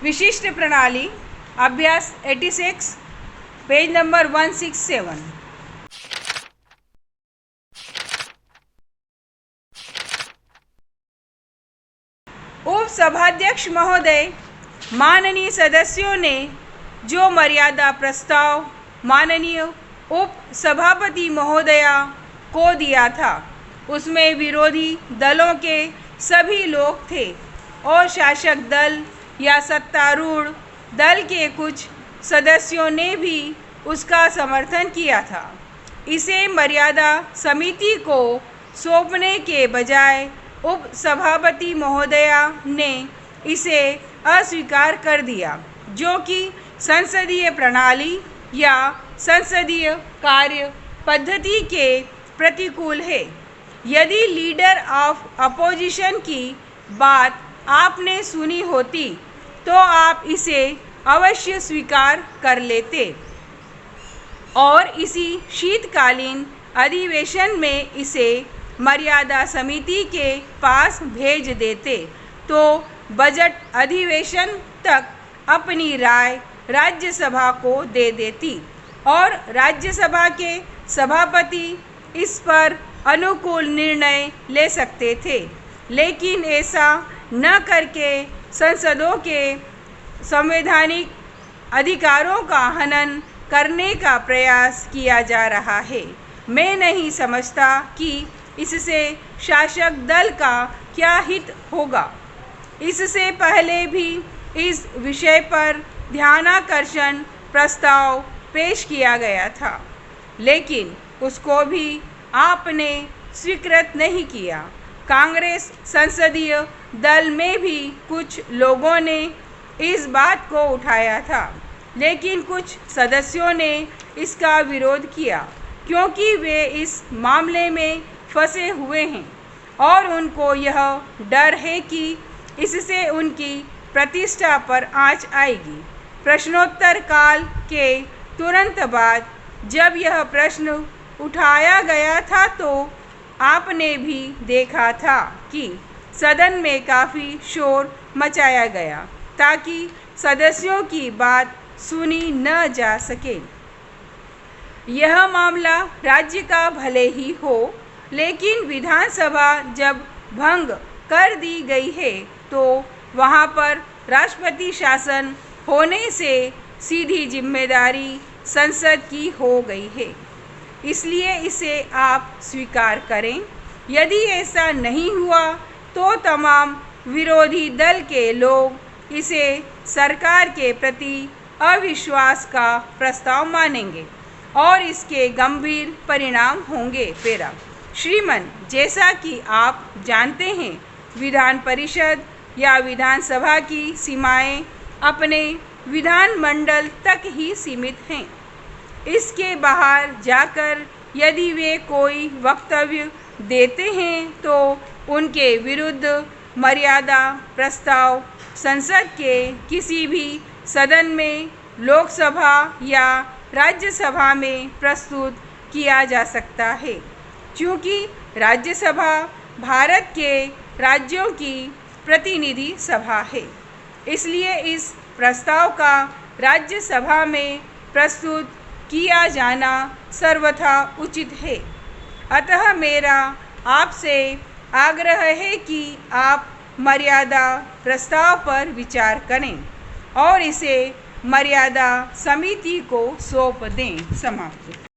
विशिष्ट प्रणाली अभ्यास 86 पेज नंबर 167। उप सभाध्यक्ष महोदय, माननीय सदस्यों ने जो मर्यादा प्रस्ताव माननीय उप सभापति महोदया को दिया था उसमें विरोधी दलों के सभी लोग थे और शासक दल या सत्तारूढ़ दल के कुछ सदस्यों ने भी उसका समर्थन किया था। इसे मर्यादा समिति को सौंपने के बजाय उप सभापति महोदया ने इसे अस्वीकार कर दिया, जो कि संसदीय प्रणाली या संसदीय कार्य पद्धति के प्रतिकूल है। यदि लीडर ऑफ अपोजिशन की बात आपने सुनी होती तो आप इसे अवश्य स्वीकार कर लेते और इसी शीतकालीन अधिवेशन में इसे मर्यादा समिति के पास भेज देते तो बजट अधिवेशन तक अपनी राय राज्यसभा को दे देती और राज्यसभा के सभापति इस पर अनुकूल निर्णय ले सकते थे। लेकिन ऐसा न करके संसदों के संवैधानिक अधिकारों का हनन करने का प्रयास किया जा रहा है। मैं नहीं समझता कि इससे शासक दल का क्या हित होगा। इससे पहले भी इस विषय पर ध्यानाकर्षण प्रस्ताव पेश किया गया था, लेकिन उसको भी आपने स्वीकृत नहीं किया। कांग्रेस संसदीय दल में भी कुछ लोगों ने इस बात को उठाया था, लेकिन कुछ सदस्यों ने इसका विरोध किया क्योंकि वे इस मामले में फंसे हुए हैं और उनको यह डर है कि इससे उनकी प्रतिष्ठा पर आंच आएगी। प्रश्नोत्तर काल के तुरंत बाद जब यह प्रश्न उठाया गया था तो आपने भी देखा था कि सदन में काफ़ी शोर मचाया गया ताकि सदस्यों की बात सुनी न जा सके। यह मामला राज्य का भले ही हो, लेकिन विधानसभा जब भंग कर दी गई है तो वहाँ पर राष्ट्रपति शासन होने से सीधी जिम्मेदारी संसद की हो गई है। इसलिए इसे आप स्वीकार करें। यदि ऐसा नहीं हुआ तो तमाम विरोधी दल के लोग इसे सरकार के प्रति अविश्वास का प्रस्ताव मानेंगे और इसके गंभीर परिणाम होंगे। पेरा श्रीमान, जैसा कि आप जानते हैं, विधान परिषद या विधानसभा की सीमाएं अपने विधानमंडल तक ही सीमित हैं। इसके बाहर जाकर यदि वे कोई वक्तव्य देते हैं तो उनके विरुद्ध मर्यादा प्रस्ताव संसद के किसी भी सदन में, लोकसभा या राज्यसभा में प्रस्तुत किया जा सकता है। क्योंकि राज्यसभा भारत के राज्यों की प्रतिनिधि सभा है, इसलिए इस प्रस्ताव का राज्यसभा में प्रस्तुत किया जाना सर्वथा उचित है। अतः मेरा आपसे आग्रह है कि आप मर्यादा प्रस्ताव पर विचार करें और इसे मर्यादा समिति को सौंप दें। समाप्त।